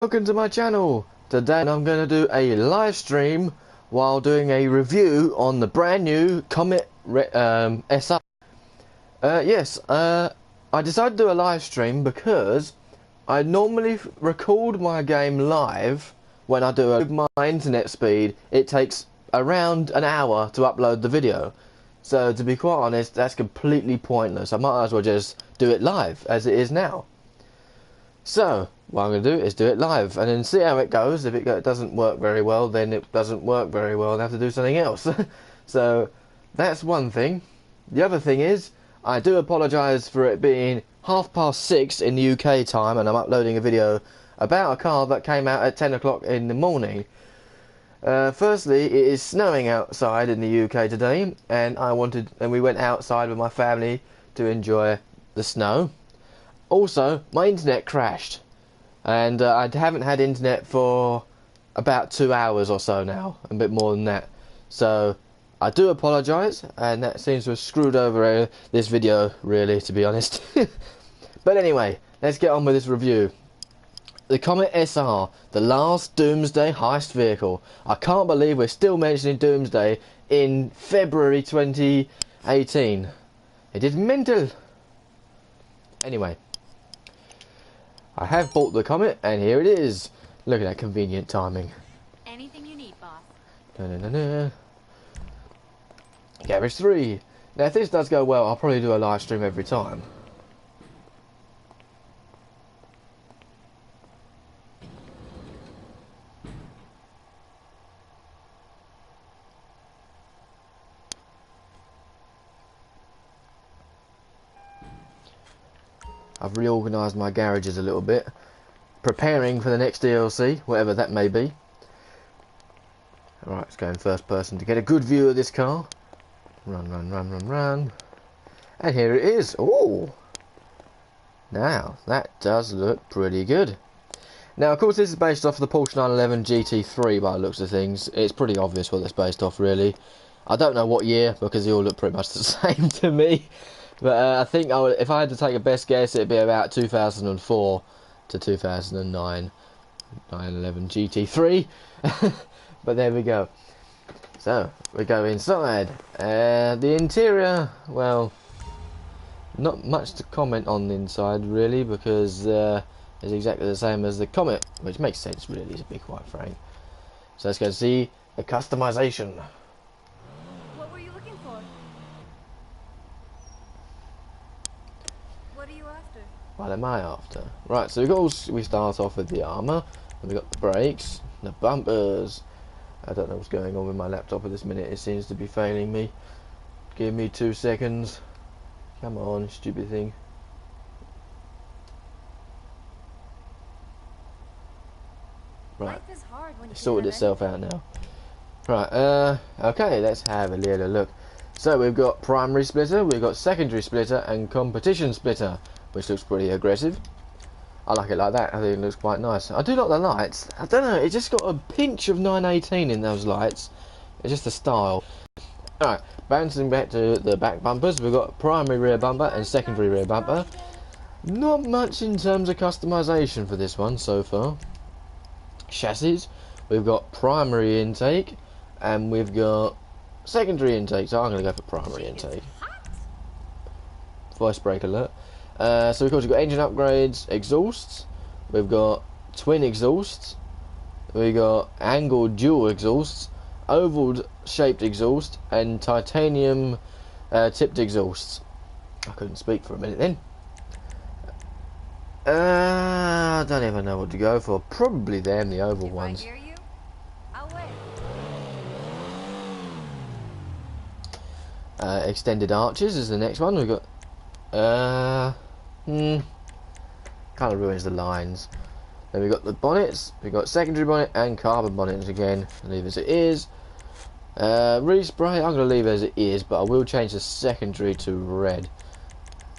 Welcome to my channel. Today I'm going to do a live stream while doing a review on the brand new Comet SR. I decided to do a live stream because I normally record my game live. When I do it with my internet speed, it takes around an hour to upload the video. So to be quite honest, that's completely pointless. I might as well just do it live as it is now. So, what I'm going to do is do it live and then see how it goes. If it doesn't work very well, then it doesn't work very well and I have to do something else. So, that's one thing. The other thing is, I do apologise for it being 6:30 in the UK time and I'm uploading a video about a car that came out at 10 o'clock in the morning. Firstly, it is snowing outside in the UK today and we went outside with my family to enjoy the snow. Also, my internet crashed, and I haven't had internet for about 2 hours or so now, a bit more than that. So, I do apologise, and that seems to have screwed over this video, really, to be honest. But anyway, let's get on with this review. The Comet SR, the last Doomsday heist vehicle. I can't believe we're still mentioning Doomsday in February 2018. It is mental. Anyway. I have bought the Comet, and here it is. Look at that convenient timing. Anything you need, boss. Garage 3. Now, if this does go well, I'll probably do a live stream every time. I've reorganised my garages a little bit, preparing for the next DLC, whatever that may be. Alright, let's go in first person to get a good view of this car. Run. And here it is. Oh! Now, that does look pretty good. Now, of course, this is based off the Porsche 911 GT3 by the looks of things. It's pretty obvious what it's based off, really. I don't know what year, because they all look pretty much the same to me. But I think if I had to take a best guess, it'd be about 2004 to 2009. 911 GT3. But there we go. So, we go inside. The interior, well, not much to comment on the inside, really, because it's exactly the same as the Comet, which makes sense, really, to be quite frank. So let's go see the customization. What were you looking for? What are you after? What am I after? Right, so we start off with the armour, and we got the brakes, the bumpers. I don't know what's going on with my laptop at this minute. It seems to be failing me. Give me 2 seconds. Come on, stupid thing. Right, Life is hard when it's sorted itself out now. Right, okay, let's have a little look. So we've got primary splitter, we've got secondary splitter, and competition splitter, which looks pretty aggressive. I like it like that. I think it looks quite nice. I do like the lights. I don't know, it just got a pinch of 918 in those lights. It's just the style. Alright, bouncing back to the back bumpers, we've got primary rear bumper and secondary rear bumper. Not much in terms of customization for this one so far. Chassis, we've got primary intake and we've got secondary intake, so I'm going to go for primary intake. Voice brake alert. So of course we've got engine upgrades, exhausts, we've got twin exhausts, we've got angled dual exhausts, oval shaped exhaust, and titanium tipped exhausts. I couldn't speak for a minute then. I don't even know what to go for. Probably them, the oval ones. I hear you, I'll wait. Extended arches is the next one. We've got kind of ruins the lines. Then we've got the bonnets. We've got secondary bonnet and carbon bonnets again. Leave as it is. Respray, I'm going to leave it as it is, but I will change the secondary to red,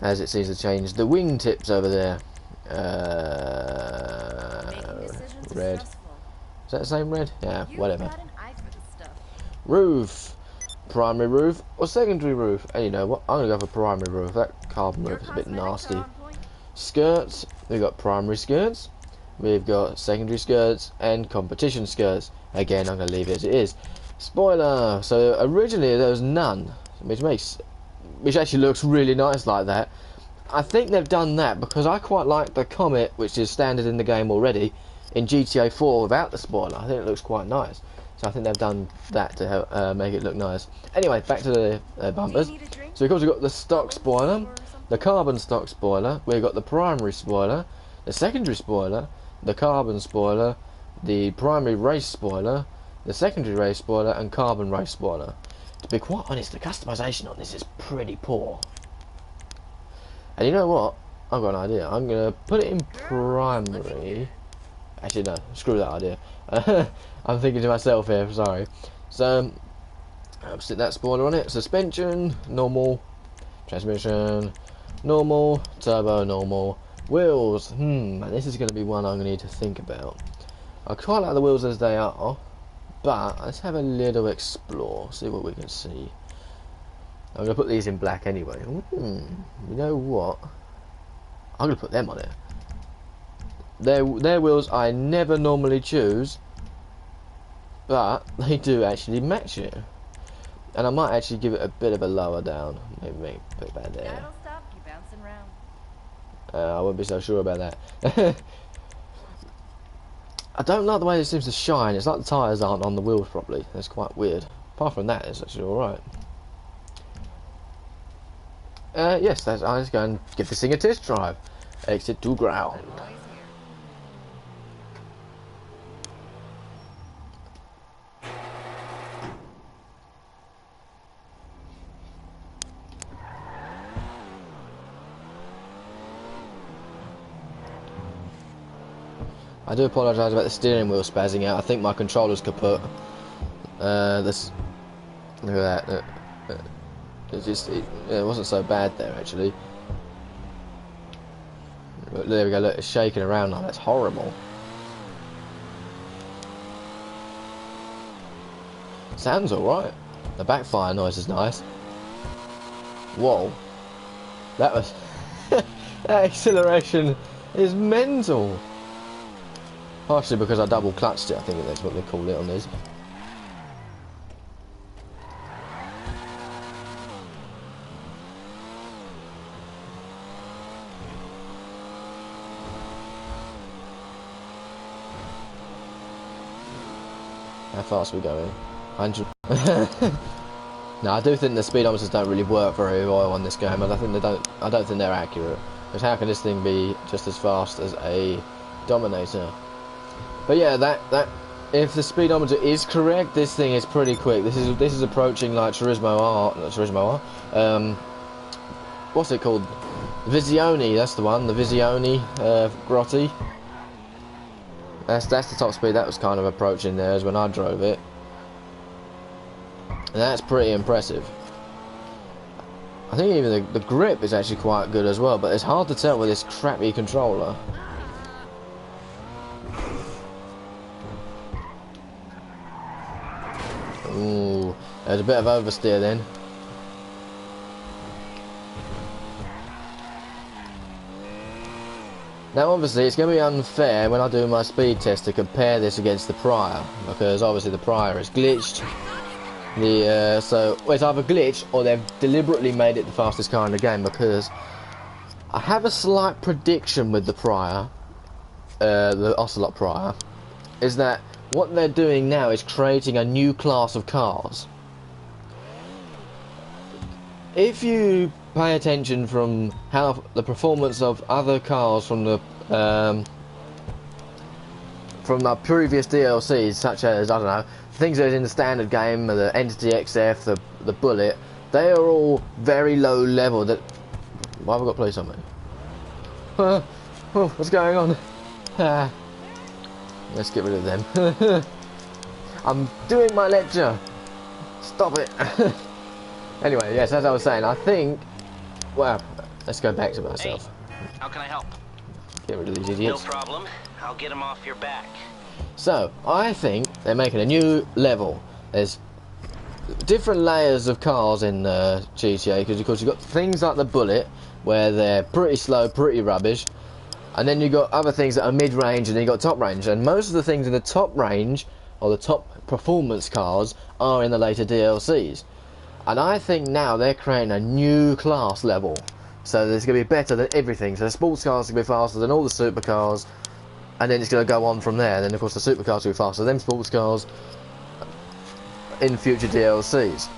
as it seems to change the wing tips over there. Red. Is that the same red? Yeah, whatever. Got an eye for this stuff. Roof. Primary roof or secondary roof? And you know what? I'm going to go for primary roof. That carbon roof is a bit nasty. Skirts. We've got primary skirts. we've got secondary skirts and competition skirts. Again, I'm going to leave it as it is. Spoiler. So originally there was none, which actually looks really nice like that. I think they've done that because I quite like the Comet, which is standard in the game already, in GTA 4 without the spoiler. I think it looks quite nice. So I think they've done that to help, make it look nice. Anyway, back to the bumpers. So of course we've got the stock spoiler, the carbon stock spoiler, we've got the primary spoiler, the secondary spoiler, the carbon spoiler, the primary race spoiler, the secondary race spoiler, and carbon race spoiler. To be quite honest, the customization on this is pretty poor. And you know what? I've got an idea. I'm going to put it in primary. Actually, no. Screw that idea. I'm thinking to myself here. Sorry. So, I'll stick that spoiler on it. Suspension, normal. Transmission, normal. Turbo, normal. Wheels. And this is going to be one I'm going to need to think about. I quite like the wheels as they are. But, let's have a little explore. See what we can see. I'm going to put these in black anyway. You know what? I'm going to put them on it. Their wheels I never normally choose, but they do actually match it. And I might actually give it a bit of a lower down. Maybe put it back there. That'll stop you bouncing around. I wouldn't be so sure about that. I don't like the way it seems to shine. It's like the tyres aren't on the wheels properly. That's quite weird. Apart from that, it's actually alright. Yes, I'm just going to give this thing a test drive. Exit to ground. I do apologise about the steering wheel spazzing out. I think my controller's kaput. This, look at that. It wasn't so bad there actually. But there we go. Look, it's shaking around now. That's horrible. Sounds alright. The backfire noise is nice. Whoa, that was that acceleration is mental. Partially because I double clutched it. I think that's what they call it on these. How fast are we going? 100. No, I do think the speedometers don't really work very well on this game. I don't think they're accurate. Because how can this thing be just as fast as a Dominator? But yeah, that if the speedometer is correct, this thing is pretty quick. This is approaching like Turismo R, not Turismo R. What's it called? Visione. That's the one. The Visione Grotti. That's the top speed that was kind of approaching there as when I drove it. And that's pretty impressive. I think even the grip is actually quite good as well, but it's hard to tell with this crappy controller. Ooh, there's a bit of oversteer then. Now obviously it's going to be unfair when I do my speed test to compare this against the prior, because obviously the prior is glitched. So it's either glitched or they've deliberately made it the fastest car in the game, because I have a slight prediction with the prior, the Ocelot prior, is that what they're doing now is creating a new class of cars. If you pay attention from how the performance of other cars from the previous DLCs, such as, I don't know, things that are in the standard game, the Entity XF, the Bullet, they are all very low level. That why have I got police on me? Oh, what's going on? Let's get rid of them. I'm doing my lecture. Stop it. Anyway, yes, as I was saying, I think. Well, let's go back to myself. Hey, how can I help? Get rid of these idiots. No problem. I'll get them off your back. So, I think they're making a new level. There's different layers of cars in GTA, because of course you've got things like the Bullet, where they're pretty slow, pretty rubbish. And then you got other things that are mid-range, and then you got top range. And most of the things in the top range, or the top performance cars, are in the later DLCs. And I think now they're creating a new class level. So it's going to be better than everything. So the sports cars are going to be faster than all the supercars. And then it's going to go on from there. And then, of course, the supercars will be faster than sports cars in future DLCs.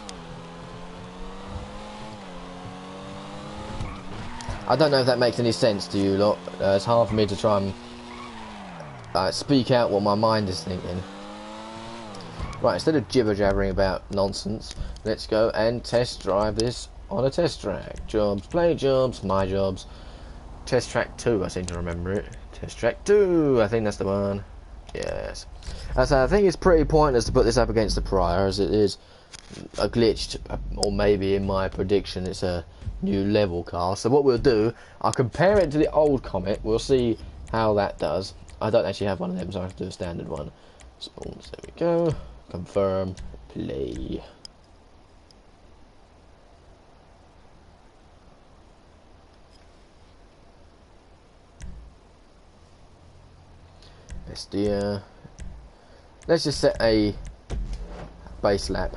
I don't know if that makes any sense to you lot. It's hard for me to try and speak out what my mind is thinking. Right, instead of jibber-jabbering about nonsense, let's go and test drive this on a test track. Jobs, play jobs, my jobs. Test track 2, I seem to remember it. Test track 2, I think that's the one. Yes. So I think it's pretty pointless to put this up against the prior, as it is a glitched, or maybe in my prediction it's a new level car. So what we'll do, I'll compare it to the old Comet. We'll see how that does. I don't actually have one of them, so I have to do a standard one. Spawns, there we go. Confirm, play. SD. Let's just set a base lap.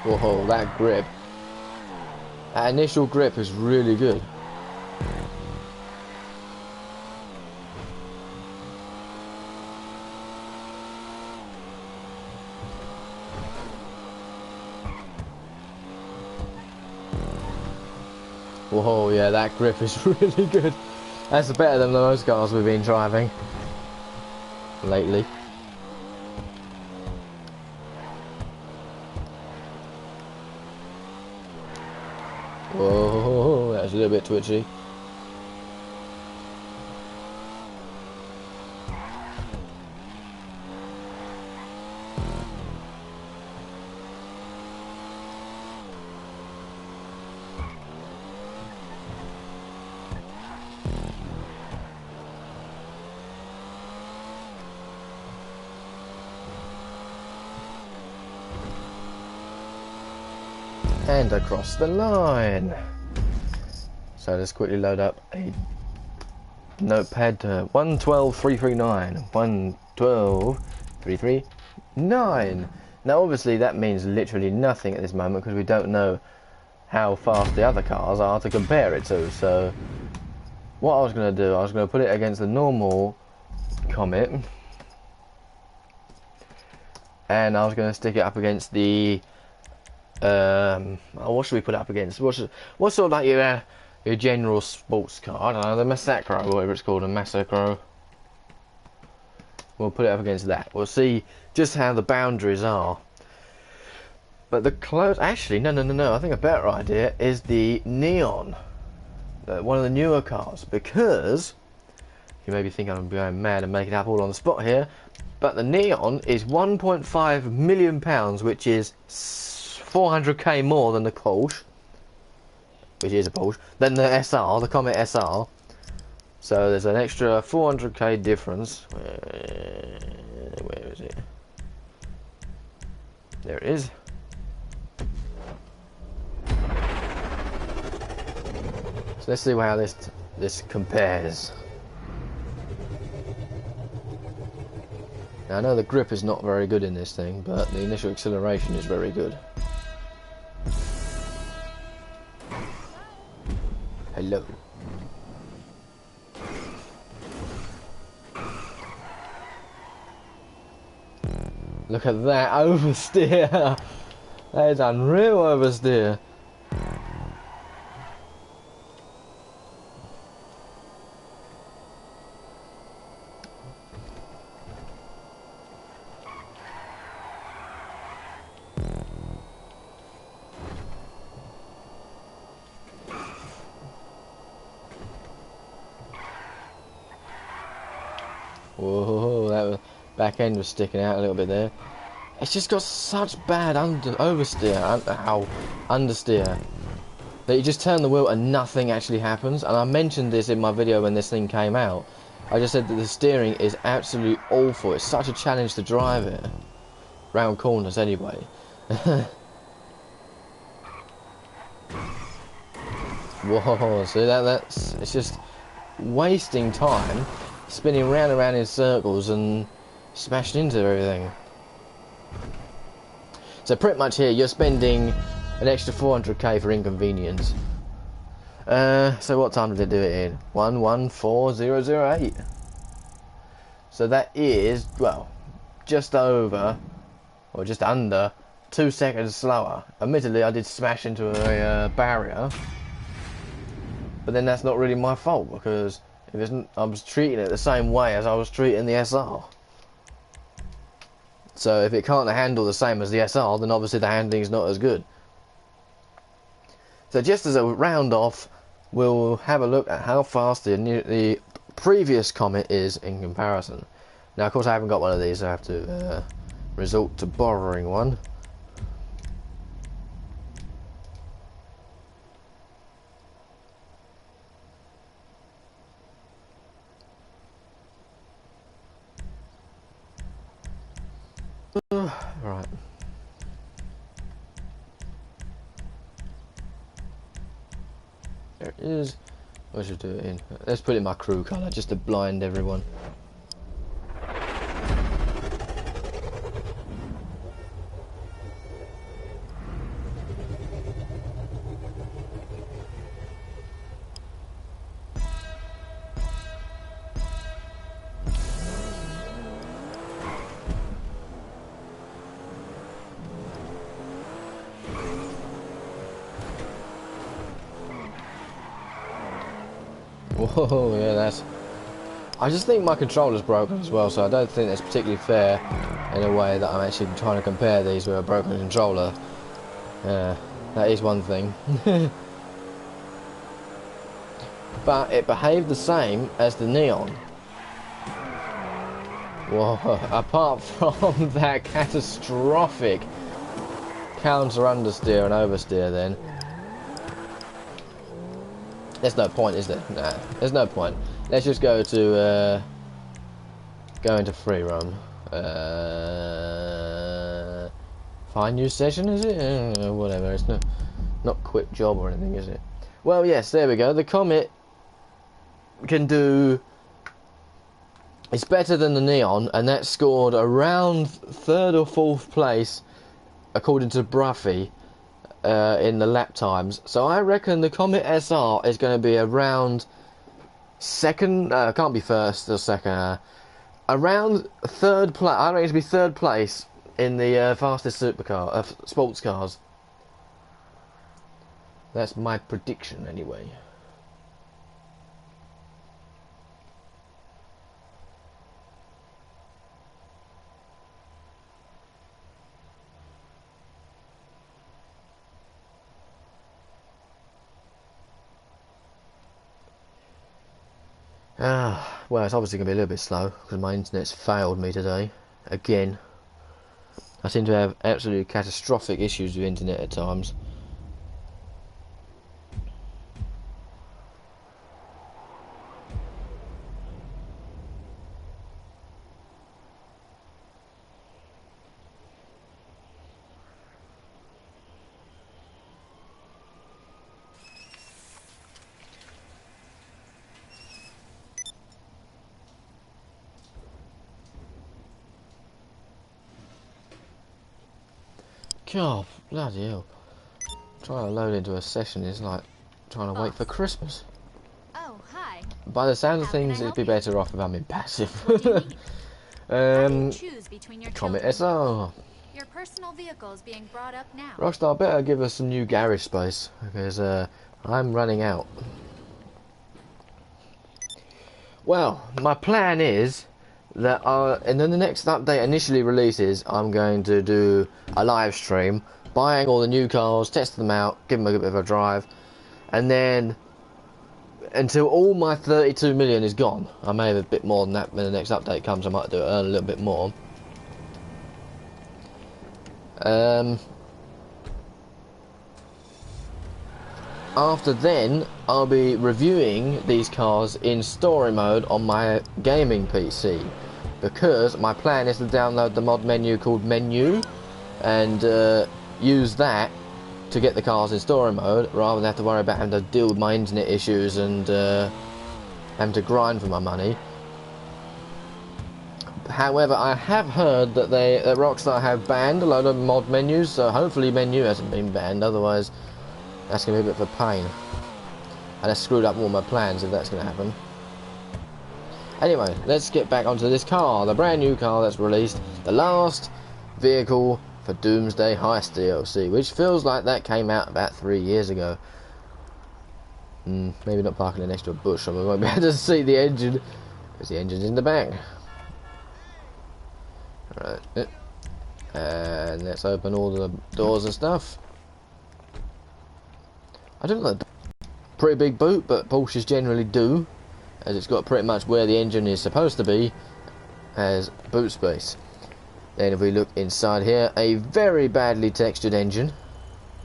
Whoa, that grip. That initial grip is really good. Whoa, yeah, that grip is really good. That's better than most cars we've been driving lately. Whoa, that's a little bit twitchy. And across the line. So let's quickly load up a notepad to 112.339. 112.339. Now obviously that means literally nothing at this moment because we don't know how fast the other cars are to compare it to. So what I was going to do, I was going to put it against the normal Comet, and I was going to stick it up against the what should we put it up against? What's sort of like your general sports car? I don't know, the Massacro, whatever it's called, a Massacro. We'll put it up against that. We'll see just how the boundaries are. But the close, actually, no. I think a better idea is the Neon, one of the newer cars, because you maybe think I'm going mad and making it up all on the spot here, but the Neon is 1.5 million pounds, which is 400k more than the Porsche, which is a Porsche, than the SR, the Comet SR. So there's an extra 400k difference. Where is it? There it is. So let's see how this compares. Now I know the grip is not very good in this thing, but the initial acceleration is very good. Hello. Look at that oversteer. That is unreal oversteer. Whoa, that back end was sticking out a little bit there. It's just got such bad oversteer, understeer, that you just turn the wheel and nothing actually happens. And I mentioned this in my video when this thing came out. I just said that the steering is absolutely awful. It's such a challenge to drive it. Round corners anyway. Whoa, see it's just wasting time, spinning round and round in circles and smashing into everything. So pretty much here you're spending an extra 400k for inconvenience. So what time did it do it in? 114008. So that is, well, just over, or just under 2 seconds slower. Admittedly, I did smash into a barrier, but then that's not really my fault, because if it's, I was treating it the same way as I was treating the SR. So if it can't handle the same as the SR, then obviously the handling is not as good. So just as a round off, we'll have a look at how fast the previous Comet is in comparison. Now, of course, I haven't got one of these, so I have to resort to borrowing one. Right. There it is. I should do it in. Let's put it in my crew colour just to blind everyone. Whoa, yeah, that's... I just think my controller's broken as well, so I don't think that's particularly fair in a way that I'm actually trying to compare these with a broken controller. That is one thing. But it behaved the same as the Neon. Whoa, apart from that catastrophic counter understeer and oversteer then. There's no point, is there? Nah, there's no point. Let's just go to go into free roam. Find new session, is it? Whatever. It's not quit job or anything, is it? Well, yes. There we go. The Comet can do. It's better than the Neon, and that scored around 3rd or 4th place, according to Bruffy. In the lap times, so I reckon the Comet SR is going to be around 2nd, can't be 1st or 2nd, around 3rd place. I reckon it to be 3rd place in the fastest supercar, sports cars. That's my prediction, anyway. Well, it's obviously going to be a little bit slow because my internet's failed me today. Again. I seem to have absolutely catastrophic issues with internet at times. God, bloody hell. Trying to load into a session is like trying to wait for Christmas. Oh, hi. By the sound of How can I things, it'd help be you? better off if I'm in passive. What do you need? How do you choose between your Comet children? SR. Your personal vehicle is being brought up now. Rockstar better give us some new garage space because I'm running out. Well, my plan is that and then the next update initially releases, I'm going to do a live stream buying all the new cars, test them out, give them a bit of a drive, and then until all my 32 million is gone. I may have a bit more than that when the next update comes. I might earn a little bit more. After then, I'll be reviewing these cars in story mode on my gaming PC, because my plan is to download the mod menu called Menu and use that to get the cars in story mode, rather than have to worry about having to deal with my internet issues and having to grind for my money. However, I have heard that that Rockstar have banned a load of mod menus, so hopefully Menu hasn't been banned, otherwise that's going to be a bit of a pain. And I screwed up all my plans if that's going to happen. Anyway, let's get back onto this car, the brand new car that's released, the last vehicle for Doomsday Heist DLC, which feels like that came out about 3 years ago. Maybe not parking it next to a bush, so we won't be able to see the engine, because the engine's in the back. Right, and let's open all the doors and stuff. I don't know, pretty big boot, but Porsches generally do, as it's got pretty much where the engine is supposed to be as boot space. Then if we look inside here, a very badly textured engine.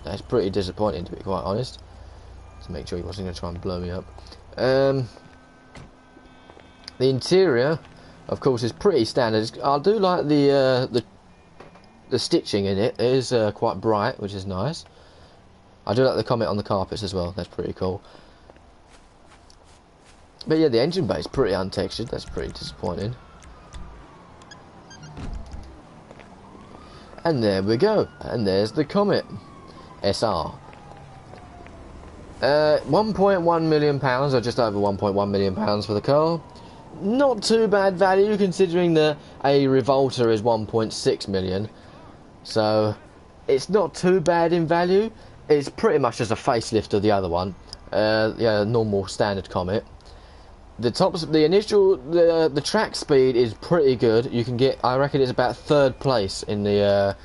That's pretty disappointing, to be quite honest. To make sure he wasn't going to try and blow me up. The interior, of course, is pretty standard. I do like the stitching in it. It is quite bright, which is nice. I do like the comment on the carpets as well. That's pretty cool. But yeah, the engine bay is pretty untextured. That's pretty disappointing. And there we go. And there's the Comet SR. 1.1 million pounds, or just over 1.1 million pounds for the car. Not too bad value, considering that a Revolter is 1.6 million. So it's not too bad in value. It's pretty much just a facelift of the other one. Yeah, normal standard Comet. The track speed is pretty good. You can get, I reckon it's about 3rd place in the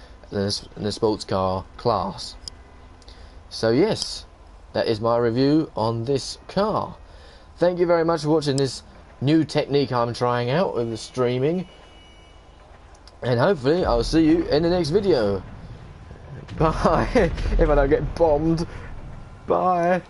sports car class. So yes, that is my review on this car. Thank you very much for watching this new technique I'm trying out with the streaming. And hopefully I'll see you in the next video. Bye. If I don't get bombed. Bye.